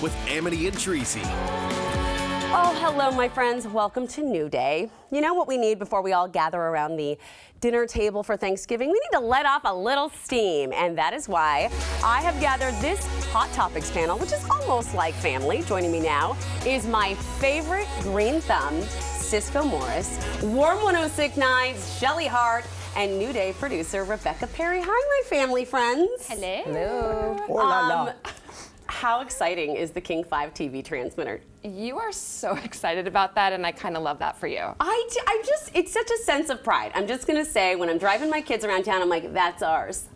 with Amity and Tracy. Oh, hello, my friends. Welcome to New Day. You know what we need before we all gather around the dinner table for Thanksgiving? We need to let off a little steam, and that is why I have gathered this Hot Topics panel, which is almost like family. Joining me now is my favorite green thumb, Ciscoe Morris, Warm 106.9's Shellie Hart, and New Day producer Rebecca Perry. Hi, my family friends. Hello. Hello. Oh, la, la. How exciting is the King 5 TV transmitter? You are so excited about that, and I kind of love that for you. It's such a sense of pride. I'm just gonna say, when I'm driving my kids around town, I'm like, that's ours.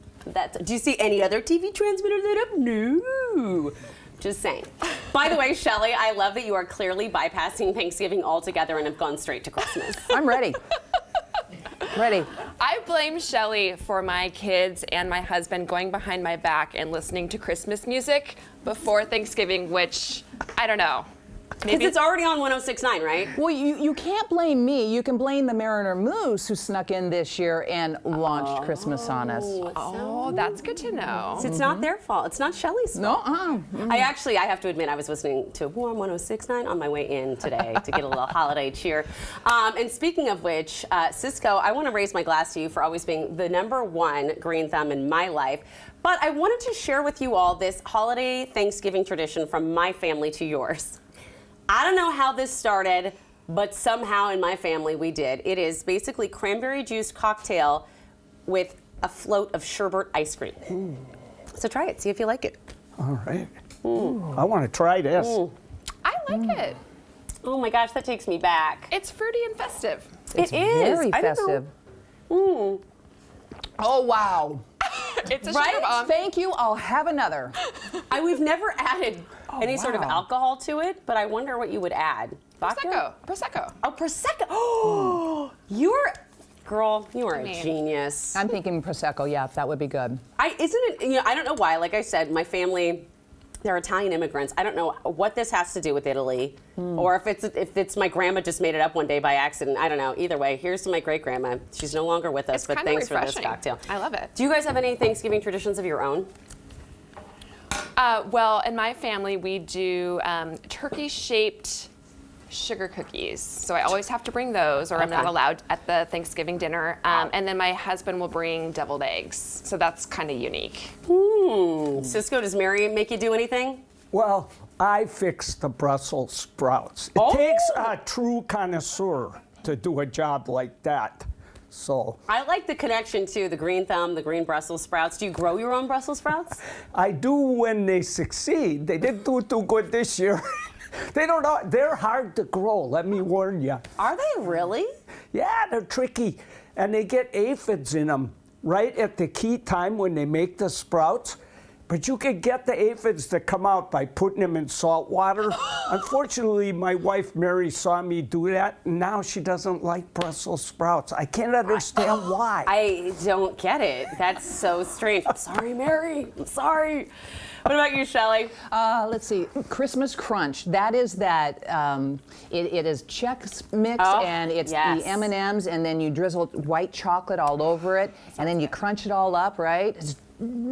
Do you see any other TV transmitter lit up? No. Just saying. By the way, Shellie, I love that you are clearly bypassing Thanksgiving altogether and have gone straight to Christmas. I'm ready. Ready. I blame Shellie for my kids and my husband going behind my back and listening to Christmas music before Thanksgiving, which, I don't know. Because it's already on 106.9, right? Well, you can't blame me. You can blame the Mariner Moose who snuck in this year and launched Christmas on us. Oh, that's good to know. So it's not their fault. It's not Shelley's fault. No. I have to admit, I was listening to Warm 106.9 on my way in today to get a little holiday cheer. And speaking of which, Ciscoe, I want to raise my glass to you for always being the #1 green thumb in my life. But I wanted to share with you all this holiday Thanksgiving tradition from my family to yours. I don't know how this started, but somehow in my family we did. It is basically cranberry juice cocktail with a float of sherbet ice cream. So try it, see if you like it. All right. I want to try this. I like it. Oh my gosh, that takes me back. It's fruity and festive. It's It is. very I don't festive. know. Oh, wow. It's a Right? sugar bomb. Thank you. I'll have another. We've never added any sort of wow. alcohol to it, but I wonder what you would add. Vodka? Prosecco. Oh, Prosecco. Oh, you are a mean- genius. I'm thinking Prosecco. Yeah, that would be good. I don't know why. Like I said, my family, they're Italian immigrants. I don't know what this has to do with Italy, or if it's my grandma just made it up one day by accident. I don't know. Either way, here's to my great grandma. She's no longer with us, It's but kinda thanks refreshing. for this cocktail. I love it. Do you guys have any Thanksgiving traditions of your own? Well, in my family, we do turkey-shaped sugar cookies. So I always have to bring those, or I'm not Okay. allowed at the Thanksgiving dinner. And then my husband will bring deviled eggs. So that's kind of unique. Ciscoe, does Mary make you do anything? Well, I fixed the Brussels sprouts. It Oh! takes a true connoisseur to do a job like that. So I like the connection to the green thumb, the green Brussels sprouts. Do you grow your own Brussels sprouts? I do when they succeed. They didn't do too good this year. They don't know. They're hard to grow, let me warn you. Are they really? Yeah, they're tricky. And they get aphids in them right at the key time when they make the sprouts. But you can get the aphids to come out by putting them in salt water. Unfortunately, my wife Mary saw me do that, and now she doesn't like Brussels sprouts. I can't understand why. I don't get it. That's so strange. I'm sorry, Mary. I'm sorry. What about you, Shellie? Let's see. Christmas Crunch. That is that. It is Chex Mix, Oh, and it's yes. the M&Ms, and then you drizzle white chocolate all over it, and then you crunch it all up, right? It's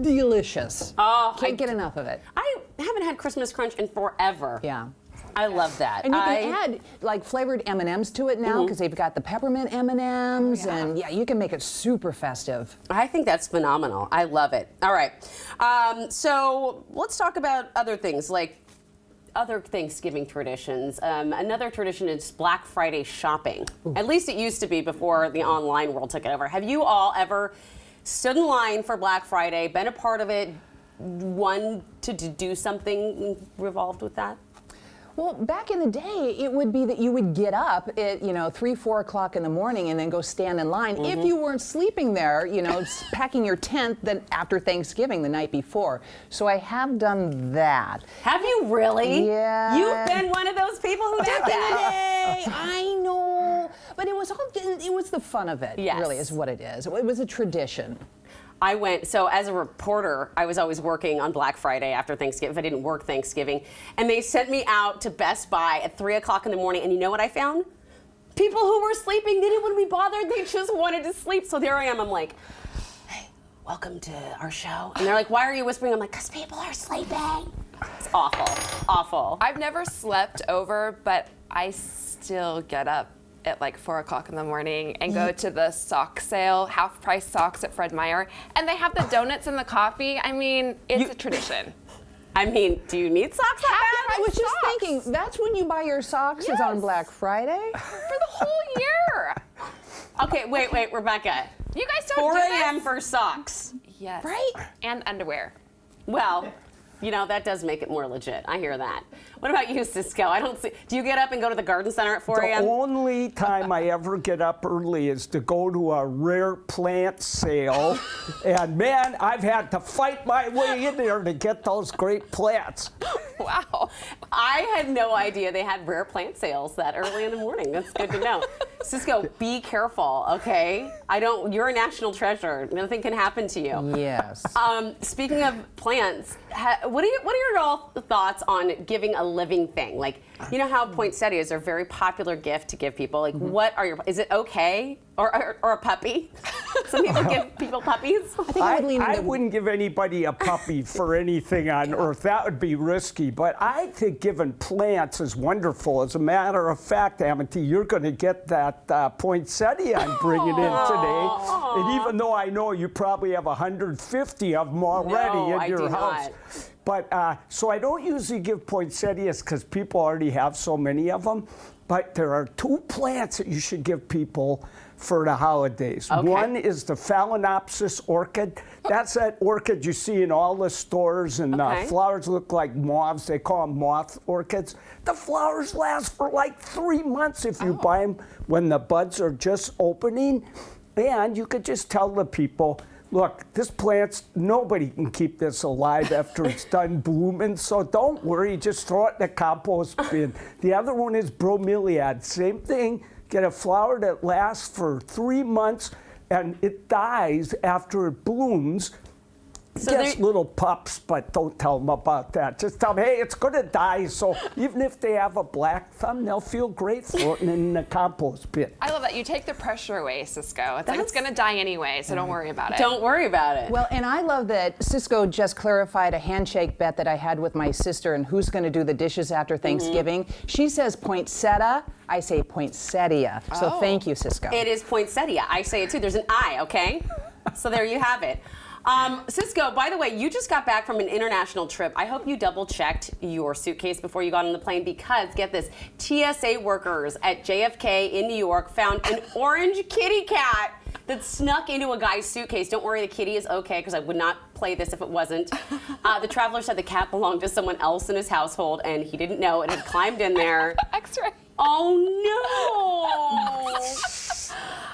delicious. Oh, Can't get enough of it. I haven't had Christmas Crunch in forever. Yeah. I love that. And you can add like flavored M&Ms to it now because they've got the peppermint M&Ms, and yeah, you can make it super festive. I think that's phenomenal. I love it. All right. So let's talk about other things like other Thanksgiving traditions. Another tradition is Black Friday shopping. At least it used to be before the online world took it over. Have you all ever stood in line for Black Friday, been a part of it, wanted to do something revolved with that? Well, back in the day, it would be that you would get up at, 3, 4 o'clock in the morning and then go stand in line. If you weren't sleeping there, packing your tent then after Thanksgiving the night before. So I have done that. Have you really? Yeah. You've been one of those people who did Back in that. the day, I know. But it was the fun of it, Yes. really, is what it is. It was a tradition. So as a reporter, I was always working on Black Friday after Thanksgiving, if I didn't work Thanksgiving. And they sent me out to Best Buy at 3 o'clock in the morning. And you know what I found? People who were sleeping, they didn't want to be bothered. They just wanted to sleep. So there I am. I'm like, hey, welcome to our show. And they're like, why are you whispering? I'm like, because people are sleeping. It's awful, awful. I've never slept over, but I still get up at like 4 o'clock in the morning and go to the sock sale, half-price socks at Fred Meyer, and they have the donuts and the coffee. I mean, it's a tradition. I mean, do you need socks that bad? I was just thinking, that's when you buy your socks is on Yes. Black Friday? For the whole year. Okay, wait, Rebecca. You guys don't 4 do a.m. this? for socks. Yes. Right? And underwear. Well, you know, that does make it more legit. I hear that. What about you, Ciscoe? I don't see. Do you get up and go to the garden center at 4 The a.m.? only time I ever get up early is to go to a rare plant sale. And man, I've had to fight my way in there to get those great plants. Wow. I had no idea they had rare plant sales that early in the morning. That's good to know. Ciscoe, be careful, okay? You're a national treasure. Nothing can happen to you. Yes. Speaking of plants, what are your thoughts on giving a living thing? Like, you know how poinsettias are a very popular gift to give people. Like, is it okay? Or a puppy? Some people give people puppies. I think I would lean I into wouldn't give anybody a puppy for anything on earth. That would be risky. But I think giving plants is wonderful. As a matter of fact, Amity, you're going to get that poinsettia I'm bringing in today. And even though I know you probably have 150 of them already No, in I your do house. not. But so I don't usually give poinsettias because people already have so many of them. But there are 2 plants that you should give people for the holidays. Okay. One is the Phalaenopsis orchid. That's that orchid you see in all the stores, and Okay. flowers look like moths. They call them moth orchids. The flowers last for like 3 months if you buy them when the buds are just opening. And you could just tell the people, look, this plant's, nobody can keep this alive after it's done blooming, so don't worry, just throw it in the compost bin. The other one is bromeliad, same thing. Get a flower that lasts for 3 months and it dies after it blooms. So Gets there- little pups, but don't tell them about that. Just tell them, hey, it's going to die, so even if they have a black thumb, they'll feel great floating in the compost bin. I love that. You take the pressure away, Ciscoe. It's like it's going to die anyway, so don't worry about it. Don't worry about it. Well, and I love that Ciscoe just clarified a handshake bet that I had with my sister and who's going to do the dishes after Thanksgiving. She says poinsettia, I say poinsettia. So thank you, Ciscoe. It is poinsettia. I say it too. There's an I, okay? So there you have it. Ciscoe, by the way, you just got back from an international trip. I hope you double-checked your suitcase before you got on the plane because, get this, TSA workers at JFK in New York found an orange kitty cat that snuck into a guy's suitcase. Don't worry, the kitty is okay because I would not play this if it wasn't. The traveler said the cat belonged to someone else in his household and he didn't know it had climbed in there. X-ray. Oh, no.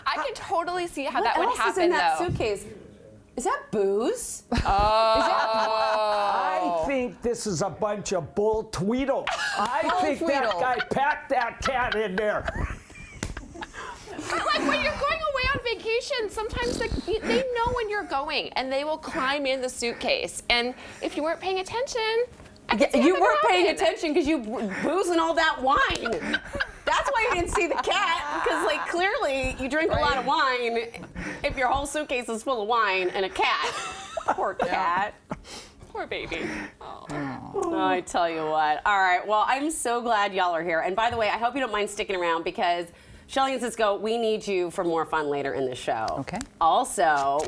I can totally see how What that would else happen, is in that though. suitcase? Is that booze? I think this is a bunch of bull tweedle. I think that tweedle. guy packed that cat in there. But like when you're going away on vacation, sometimes they know when you're going, and they will climb in the suitcase. And if you weren't paying attention, I can see how You that weren't could paying happen. attention because you boozing all that wine. That's why you didn't see the cat, because like clearly you drink a lot of wine if your whole suitcase is full of wine and a cat. Poor cat. Poor baby. Oh, I tell you what. All right, well, I'm so glad y'all are here. And by the way, I hope you don't mind sticking around because Shellie and Ciscoe, we need you for more fun later in the show. Okay. Also,